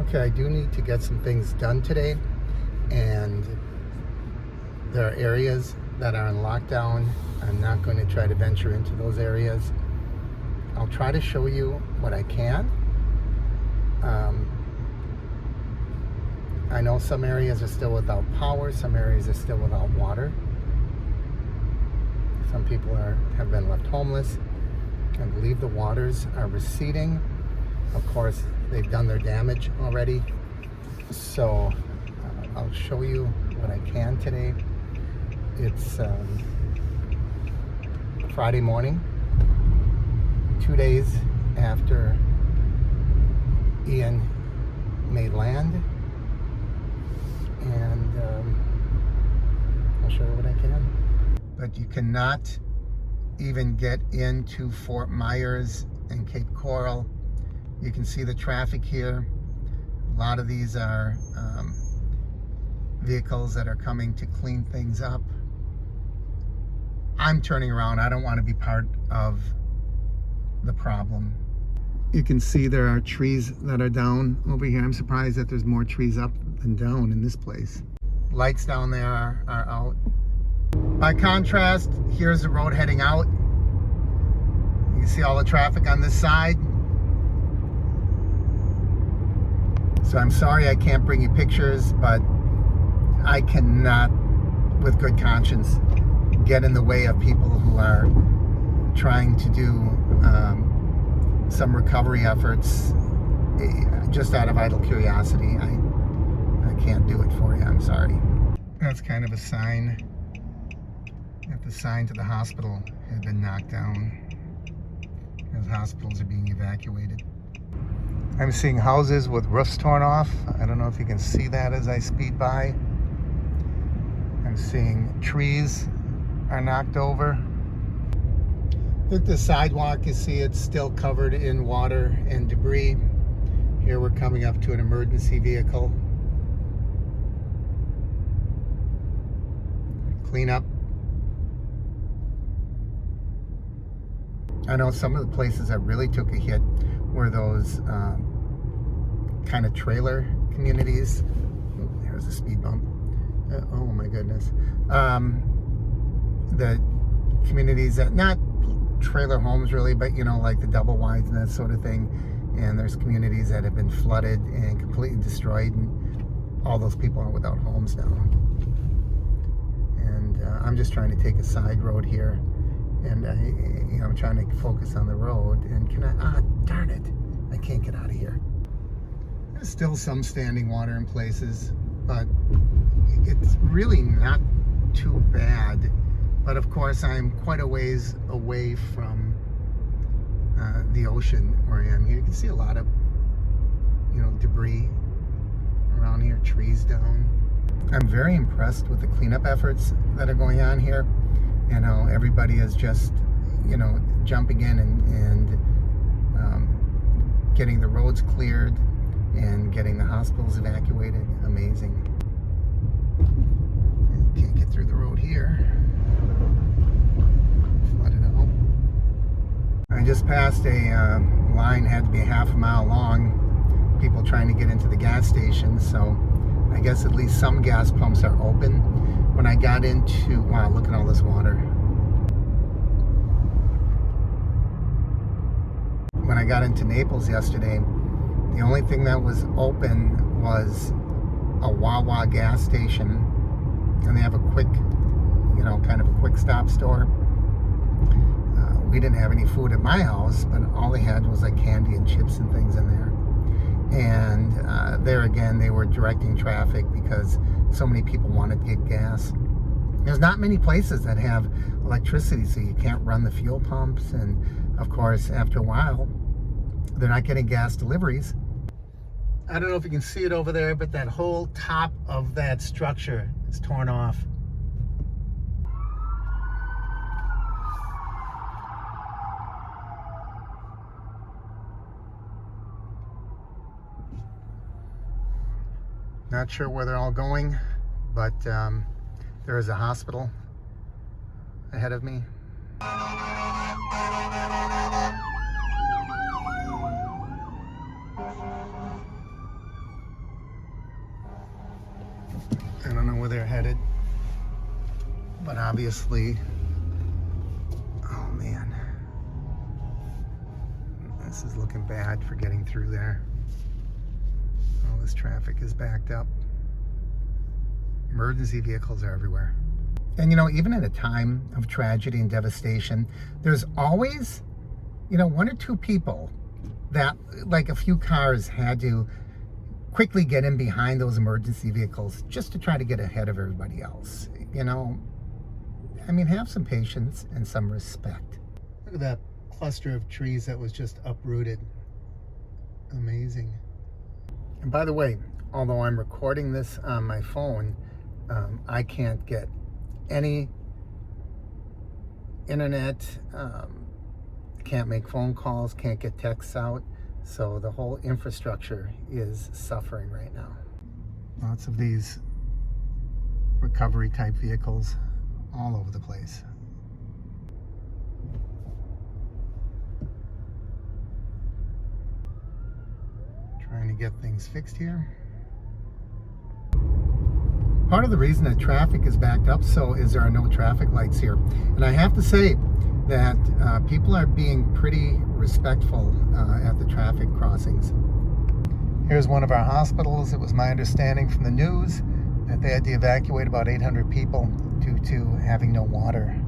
Okay, I do need to get some things done today, and there are areas that are in lockdown. I'm not going to try to venture into those areas. I'll try to show you what I can. I know some areas are still without power, some areas are still without water. Some people have been left homeless. I believe the waters are receding. Of course, they've done their damage already. So I'll show you what I can today. It's Friday morning, 2 days after Ian made land, and I'll show you what I can. But you cannot even get into Fort Myers and Cape Coral. You can see the traffic here. A lot of these are vehicles that are coming to clean things up. I'm turning around. I don't want to be part of the problem. You can see there are trees that are down over here. I'm surprised that there's more trees up than down in this place. Lights down there are out. By contrast, here's the road heading out. You can see all the traffic on this side. So I'm sorry I can't bring you pictures, but I cannot, with good conscience, get in the way of people who are trying to do some recovery efforts just out of idle curiosity. I can't do it for you. I'm sorry. That's kind of a sign that the sign to the hospital has been knocked down as hospitals are being evacuated. I'm seeing houses with roofs torn off. I don't know if you can see that as I speed by. I'm seeing trees are knocked over. Look at the sidewalk. You see it's still covered in water and debris. Here we're coming up to an emergency vehicle. Clean up. I know some of the places that really took a hit were those kind of trailer communities. Oh, there's a speed bump. Oh my goodness. The communities that, not trailer homes really, but you know, like the double wides and that sort of thing. And there's communities that have been flooded and completely destroyed, and all those people are without homes now. And I'm just trying to take a side road here, and I'm trying to focus on the road. And darn it, I can't get out of here. There's still some standing water in places, but it's really not too bad. But of course, I'm quite a ways away from the ocean where I am here. You can see a lot of, debris around here, trees down. I'm very impressed with the cleanup efforts that are going on here. You know, everybody is just, jumping in and getting the roads cleared and getting the hospitals evacuated. Amazing. Can't get through the road here. Flooded out. I just passed a line, had to be a half a mile long. People trying to get into the gas station, so I guess at least some gas pumps are open. When I got into, wow, look at all this water. When I got into Naples yesterday, the only thing that was open was a Wawa gas station, and they have a quick, kind of a quick stop store. We didn't have any food at my house, but all they had was like candy and chips and things in there. And there again, they were directing traffic because so many people wanted to get gas. There's not many places that have electricity, so you can't run the fuel pumps. And of course, after a while, they're not getting gas deliveries. I don't know if you can see it over there, but that whole top of that structure is torn off. Not sure where they're all going, but there is a hospital ahead of me. headed. But obviously, oh man, this is looking bad for getting through there. All this traffic is backed up. Emergency vehicles are everywhere. And you know, even at a time of tragedy and devastation, there's always, you know, one or two people that, like a few cars, had to quickly get in behind those emergency vehicles just to try to get ahead of everybody else. You know, I mean, have some patience and some respect. Look at that cluster of trees that was just uprooted. Amazing. And by the way, although I'm recording this on my phone, I can't get any internet, can't make phone calls, can't get texts out. So the whole infrastructure is suffering right now. Lots of these recovery type vehicles all over the place. Trying to get things fixed here. Part of the reason that traffic is backed up so is there are no traffic lights here. And I have to say that people are being pretty respectful at the traffic crossings. Here's one of our hospitals. It was my understanding from the news that they had to evacuate about 800 people due to having no water.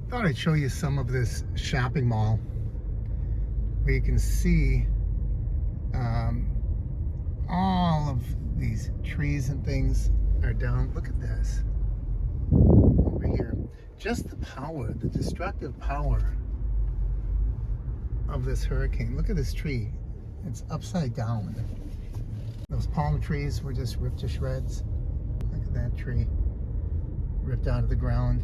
Thought I'd show you some of this shopping mall where you can see all of these trees and things are down. Look at this over here. Just the power, the destructive power of this hurricane. Look at this tree. It's upside down. Those palm trees were just ripped to shreds. Look at that tree. Ripped out of the ground.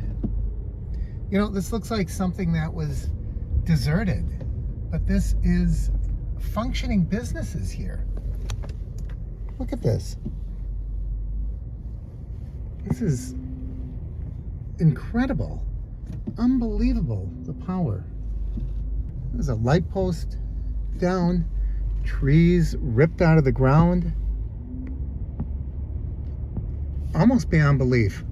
You know, this looks like something that was deserted, but this is functioning businesses here. Look at this. This is incredible. Unbelievable, the power. There's a light post down, trees ripped out of the ground. Almost beyond belief.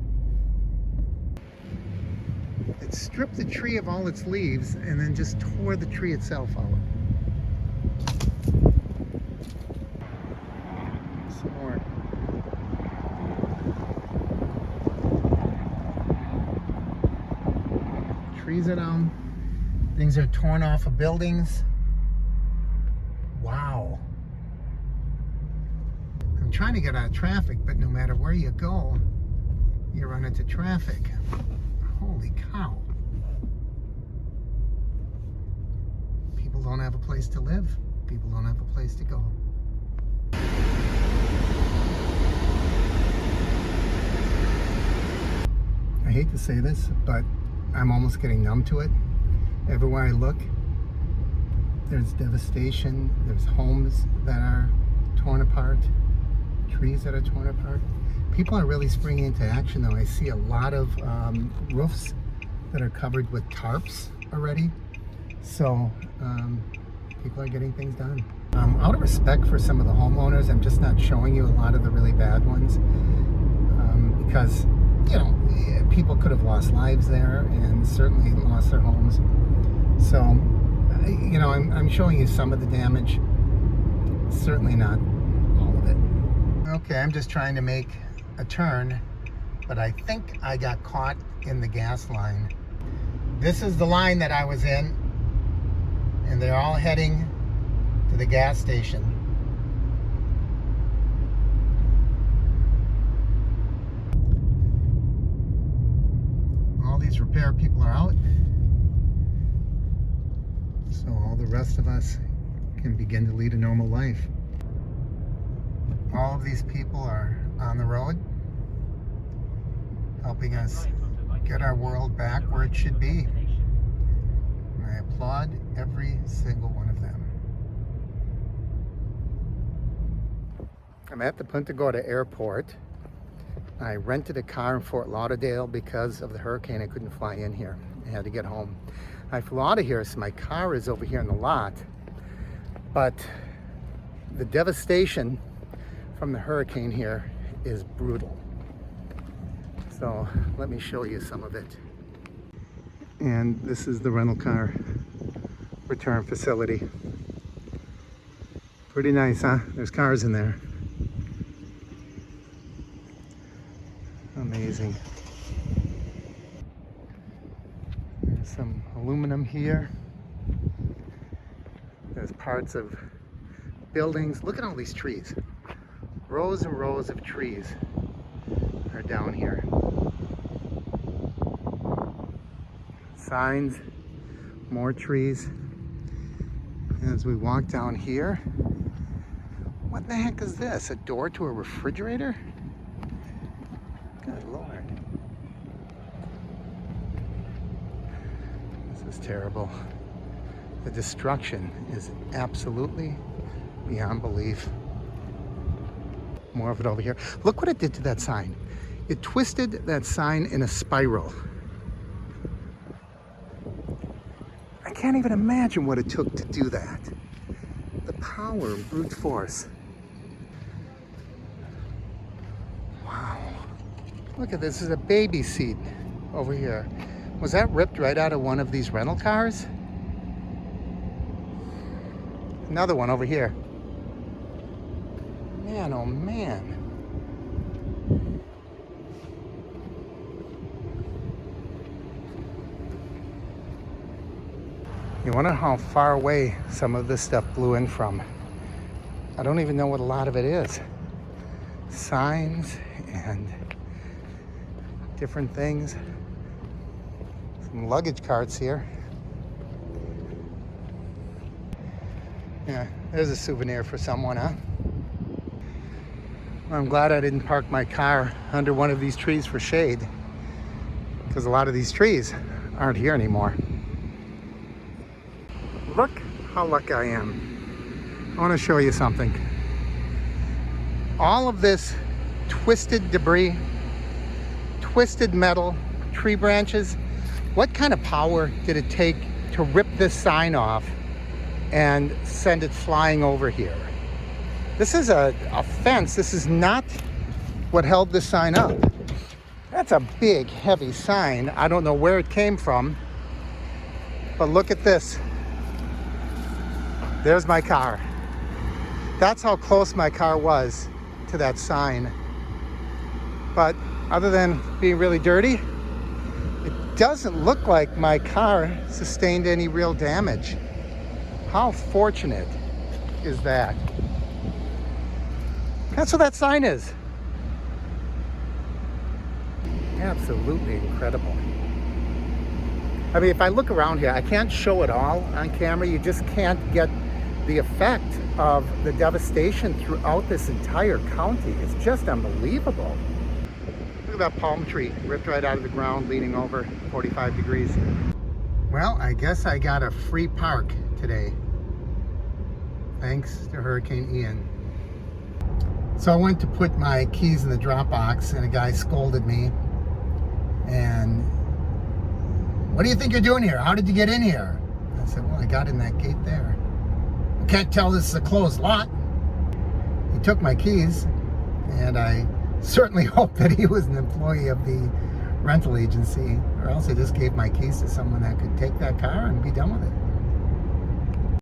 It stripped the tree of all its leaves and then just tore the tree itself out. Some more. Trees are down. Things are torn off of buildings. Wow. I'm trying to get out of traffic, but no matter where you go, you run into traffic. Holy cow. People don't have a place to live. People don't have a place to go. I hate to say this, but I'm almost getting numb to it. Everywhere I look, there's devastation. There's homes that are torn apart, trees that are torn apart. People are really springing into action, though. I see a lot of roofs that are covered with tarps already. So people are getting things done. Out of respect for some of the homeowners, I'm just not showing you a lot of the really bad ones because, you know, people could have lost lives there and certainly lost their homes. So, you know, I'm showing you some of the damage, certainly not all of it. Okay, I'm just trying to make a turn, but I think I got caught in the gas line. This is the line that I was in, and they're all heading to the gas station. All these repair people are out, so all the rest of us can begin to lead a normal life. All of these people are on the road, helping us get our world back where it should be. And I applaud every single one of them. I'm at the Punta Gorda Airport. I rented a car in Fort Lauderdale because of the hurricane. I couldn't fly in here. I had to get home. I flew out of here, so my car is over here in the lot. But the devastation from the hurricane here is brutal. So let me show you some of it. And this is the rental car return facility. Pretty nice, huh? There's cars in there. Amazing. There's some aluminum here. There's parts of buildings. Look at all these trees. Rows and rows of trees are down here. Signs, more trees. And as we walk down here, what the heck is this? A door to a refrigerator? Good Lord. This is terrible. The destruction is absolutely beyond belief. More of it over here. Look what it did to that sign. It twisted that sign in a spiral. I can't even imagine what it took to do that. The power of brute force. Wow. Look at this. This is a baby seat over here. Was that ripped right out of one of these rental cars? Another one over here. Man, oh man. You wonder how far away some of this stuff blew in from. I don't even know what a lot of it is. Signs and different things. Some luggage carts here. Yeah, there's a souvenir for someone, huh? Well, I'm glad I didn't park my car under one of these trees for shade, because a lot of these trees aren't here anymore. Look how lucky I am. I want to show you something. All of this twisted debris, twisted metal, tree branches, what kind of power did it take to rip this sign off and send it flying over here? This is a fence. This is not what held this sign up. That's a big, heavy sign. I don't know where it came from, but look at this. There's my car. That's how close my car was to that sign. But other than being really dirty, it doesn't look like my car sustained any real damage. How fortunate is that? That's what that sign is. Absolutely incredible. I mean, if I look around here, I can't show it all on camera. You just can't get the effect of the devastation throughout this entire county. It's just unbelievable. Look at that palm tree ripped right out of the ground, leaning over 45 degrees. Well, I guess I got a free park today, thanks to Hurricane Ian. So I went to put my keys in the drop box and a guy scolded me. And, what do you think you're doing here? How did you get in here? I said, well, I got in that gate there. You can't tell this is a closed lot. He took my keys, and I certainly hope that he was an employee of the rental agency, or else I just gave my keys to someone that could take that car and be done with it.